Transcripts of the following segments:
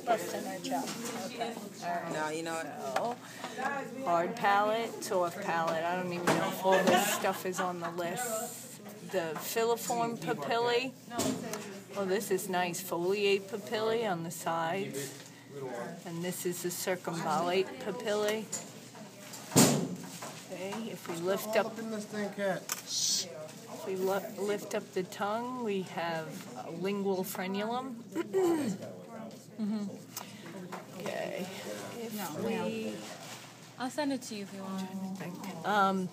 busting our chops. Okay. All right. No, you know what? So, hard palate, soft palate. I don't even know if all this stuff is on the list. The filiform papillae. Oh, this is nice. Foliate papillae on the sides. And this is the circumvallate papillae. Okay, if we lift up... If we lift up the tongue, we have a lingual frenulum. Okay. I'll send it to you if you want.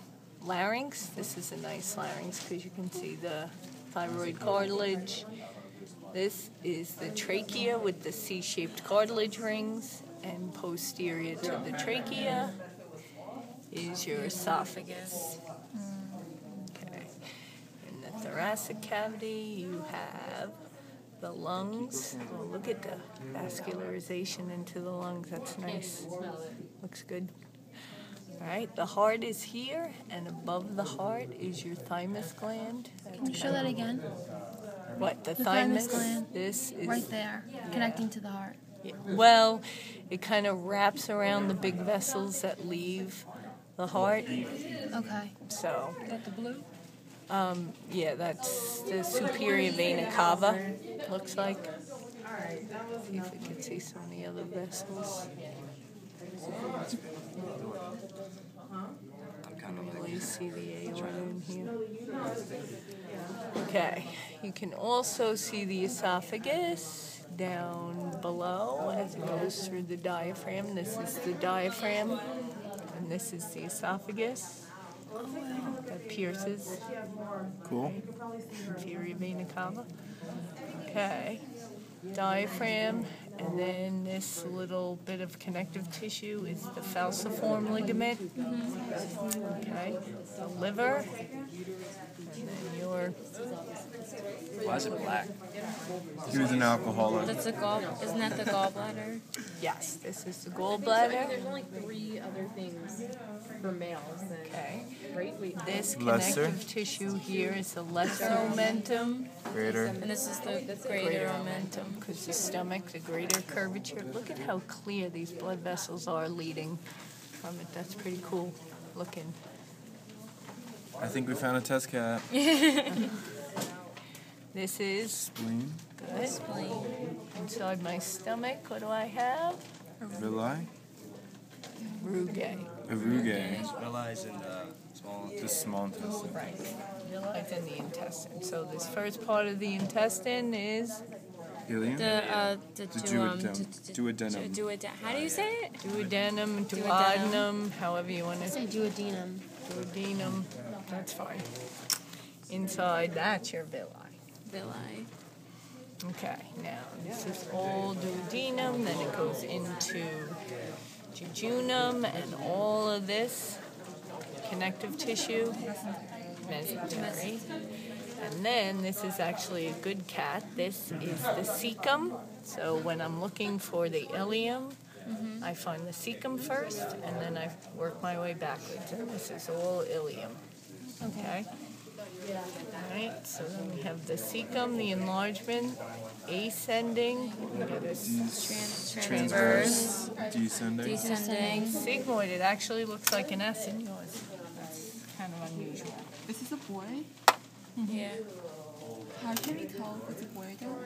Larynx. This is a nice larynx because you can see the thyroid cartilage. This is the trachea with the C-shaped cartilage rings, and posterior to the trachea is your esophagus. Okay. In the thoracic cavity, you have the lungs. Oh, look at the vascularization into the lungs. That's nice. Looks good. All right, the heart is here, and above the heart is your thymus gland. Can you show that again? What, the thymus gland? This is right there, connecting to the heart. Yeah, well, it kind of wraps around the big vessels that leave the heart. Okay. So. Is that the blue? Yeah, that's the superior vena cava. Looks like. See if we can see some of the other vessels. You see the aorta in here. Okay, you can also see the esophagus down below as it goes through the diaphragm. This is the diaphragm, and this is the esophagus that pierces. Cool. Inferior vena cava. Okay, diaphragm. And then this little bit of connective tissue is the falciform ligament. Okay, the liver, and then your... Why is it black? He was an alcoholic. That's the isn't that the gallbladder? Yes, this is the gallbladder. There's only 3 other things for males. Okay. Right? This Lesser. connective tissue here is the lesser omentum. Greater. And this is the Greater greater omentum, because the stomach, the greater curvature. Look at how clear these blood vessels are leading from it. That's pretty cool looking. I think we found a test cat. This is Spleen. good. Inside my stomach, what do I have? Villi. Rugae. Rugae. Villi is in the small. The small intestine. Right. Villi in the intestine. So this first part of the intestine is Ileum. The duodenum. How do you say it? duodenum, duodenum, however you want to Say duodenum. Duodenum. That's fine. Inside, that's your villi. Villi. Okay, now this is all duodenum, then it goes into jejunum, and all of this connective tissue, mesentery. And then this is actually a good cat. This is the cecum. So when I'm looking for the ileum, I find the cecum first, and then I work my way backwards. And this is all ileum. Okay? All right, so then we have the cecum, the enlargement, ascending, Transverse. Descending. sigmoid. It actually looks like an S in yours. That's kind of unusual. This is a boy? Yeah. How can we tell if it's a boy though?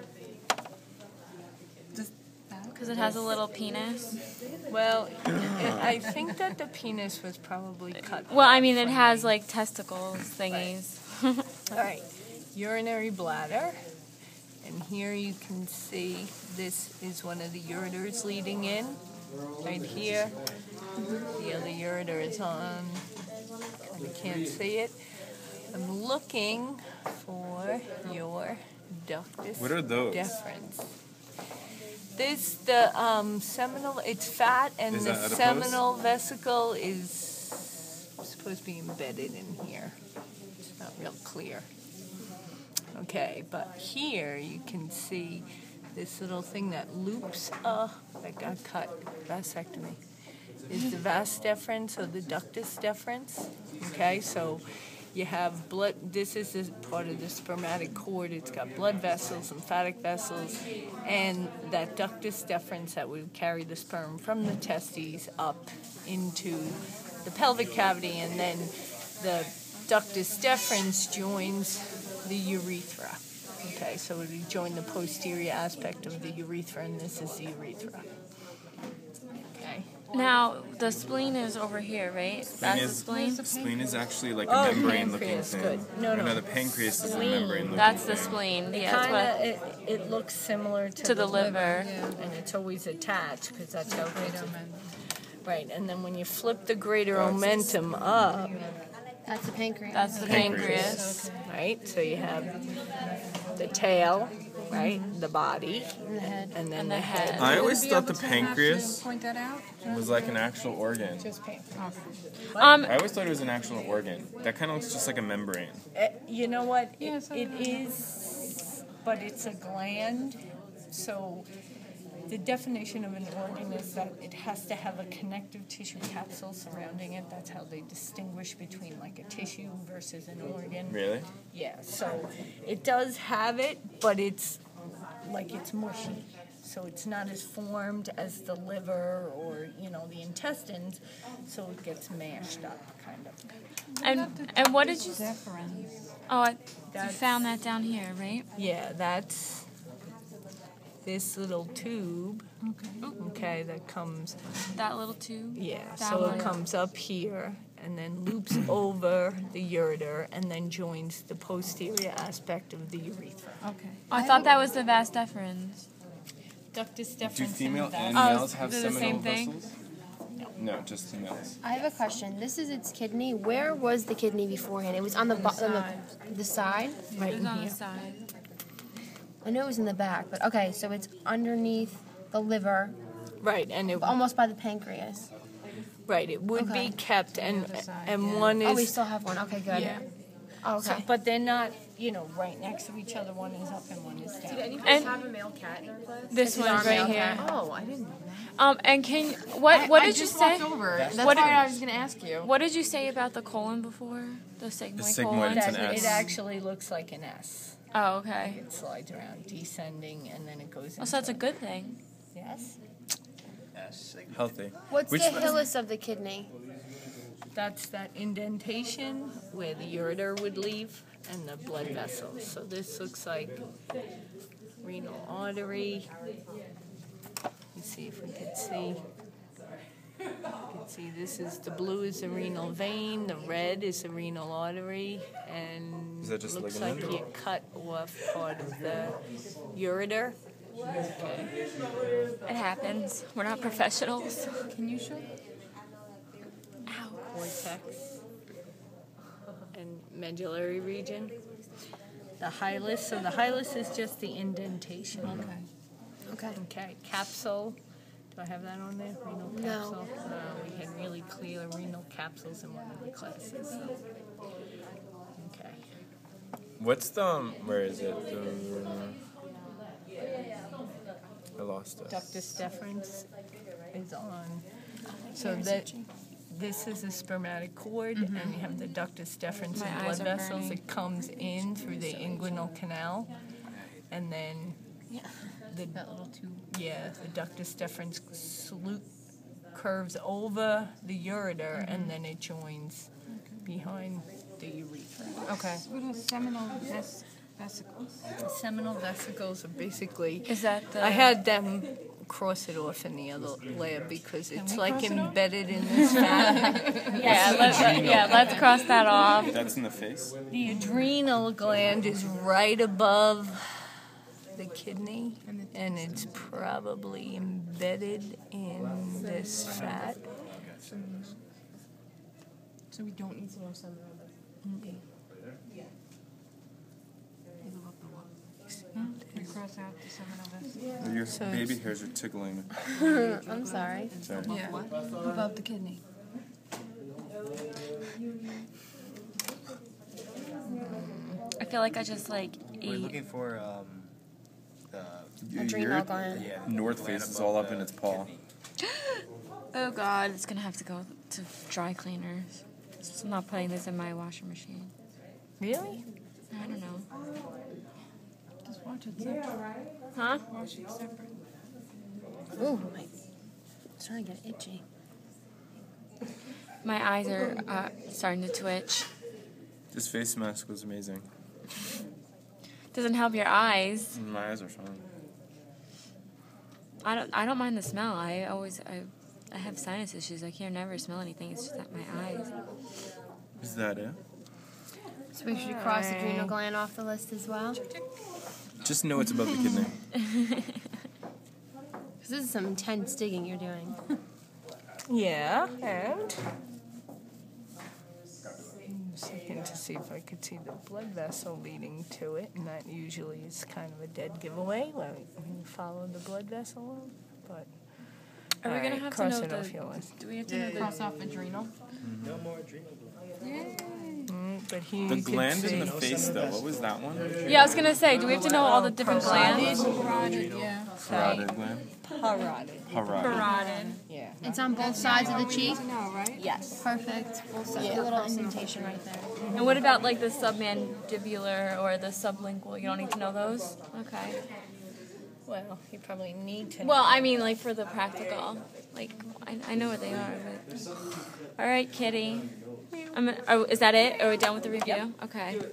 Just that? Because it has a little penis. Well, I think that the penis was probably cut. Well, I mean, it has like testicles thingies. All right, urinary bladder. And here you can see this is one of the ureters leading in. Right here. The other ureter is on. You can't see it. I'm looking for your ductus What are those? deferens. This, the seminal, it's fat, and Is the that adipose? seminal vesicle is supposed to be embedded in here. It's not real clear. Okay, but here you can see this little thing that loops, that got cut, vasectomy, is the vas deferens, or the ductus deferens. Okay, so you have blood. This is part of the spermatic cord. It's got blood vessels, lymphatic vessels, and that ductus deferens that would carry the sperm from the testes up into the pelvic cavity, and then the ductus deferens joins the urethra. Okay, so it would join the posterior aspect of the urethra, and this is the urethra. Okay. Now, the spleen is over here, right? That's the spleen? Spleen is actually like a membrane-looking pancreas, thing. good. No. The pancreas is a Spleen. membrane-looking That's the thing. spleen. Yeah, that's Kinda, what. it looks similar To the liver. and it's always attached because that's how greater omentum. Right, and then when you flip the greater omentum up, That's the pancreas. That's the pancreas. right, so you have the tail, right, the body, And the head. and then And the the head. head. I always thought the pancreas Point that out. was like an actual organ. Just pancreas. I always thought it was an actual organ. That kind of looks just like a membrane. You know what? Yeah, so It is, but it's a gland. So the definition of an organ is that it has to have a connective tissue capsule surrounding it. That's how they distinguish between like a tissue versus an organ. Really? Yeah, so it does have it, but it's like it's mushy. So it's not as formed as the liver or, the intestines, so it gets mashed up, kind of. And what did you... Deferens. Oh, you That's- found that down here, right? Yeah, that's this little tube, okay, that comes, That little tube? yeah, That so one. it comes up here and then loops over the ureter and then joins the posterior aspect of the urethra. Okay. I thought that was the vas deferens. Ductus deferens. Do female and Oh, males have they're the seminal same thing? vessels? No, just females. I have a question. This is its kidney. Where was the kidney beforehand? It was on the the side. right It's in on the here. side. I know it was in the back, but okay. So it's underneath the liver, Right, and it almost by the pancreas. right, it would Okay. be kept, and one Oh, we is still have one. Okay, good. yeah. Oh, So, okay. but they're not, right next to each other. One is up and one is down. And have a male cat in our class? this one's right here. Oh, I didn't know that. And can what did you say? Over. That's What why did- I was going to ask you. What did you say about the colon before? The sigmoid sigmoid, colon? it's That, an S. it actually looks like an S. Oh, okay. It slides around, descending, and then it goes into Oh, so that's a good thing. yes. Healthy. What's Which the one? hilus of the kidney? That's that indentation where the ureter would leave and the blood vessels. So this looks like renal artery. Let's see if we can see. You can see this is the blue is the renal vein, the red is the renal artery, and Is that just looks ligament? like you cut off part of the ureter. Okay. It happens. We're not professionals. Can you show? Cortex and medullary region. The hilus, so the hilus is just the indentation. Okay. Okay, capsule. Do I have that on there? Renal No. capsule? No, we had really clear renal capsules in one of the classes. So. Okay. What's the, where is it? I lost it. Ductus deferens is on. So that this is a spermatic cord, and you have the ductus deferens My and eyes blood are vessels. burning. It comes in through the inguinal canal, and then the Little tube. yeah, the ductus deferens curves over the ureter, and then it joins behind the urethra. Okay. What are seminal vesicles? Seminal vesicles are basically. Is that the? I had them cross it off in the other lab because it's like embedded in this fat. Let's cross that off. That's in the face? The adrenal gland is right above the kidney, and it's probably embedded in this fat. So we don't need to know seminal vesicles. We cross out the seminal vesicles. Your So baby it's- hairs are tickling. I'm sorry. Sorry. Yeah. Above the kidney. I feel like I just like We're ate. looking for the Adrenal gland. gland North face is above all up the in its paw. kidney. Oh God, it's gonna have to go to dry cleaners. I'm not putting this in my washing machine. Really? I don't know. Just watch it separate. Huh? Watch it separate. Ooh, my, it's starting to get itchy. My eyes are starting to twitch. This face mask was amazing. Doesn't help your eyes. My eyes are fine. I don't mind the smell. I have sinus issues. I can never smell anything. It's just that my eyes. Is that it? So we should cross adrenal gland off the list as well. Just know it's above the kidney. Because this is some intense digging you're doing. Yeah, and I'm just looking to see if I could see the blood vessel leading to it, and that usually is kind of a dead giveaway when you follow the blood vessel. But Are we gonna alright, have to cross know it off the? your list. Do we have to know the? Cross off adrenal. No more adrenal gland. But here The you can gland see in the face, though. What was that one? Yeah, I was gonna say, do we have to know all the different glands? Parotid, yeah. Parotid gland. parotid. Parotid. Parotid. Yeah. It's on both sides of the cheek. No, right? Yes. Perfect. Both sides. A little indentation right there. And what about like the submandibular or the sublingual? You don't need to know those? Okay. Well, you probably need to. Well, I mean, like for the practical, like I know what they are, but all right, Kitty. Is that it? Are we done with the review? Okay.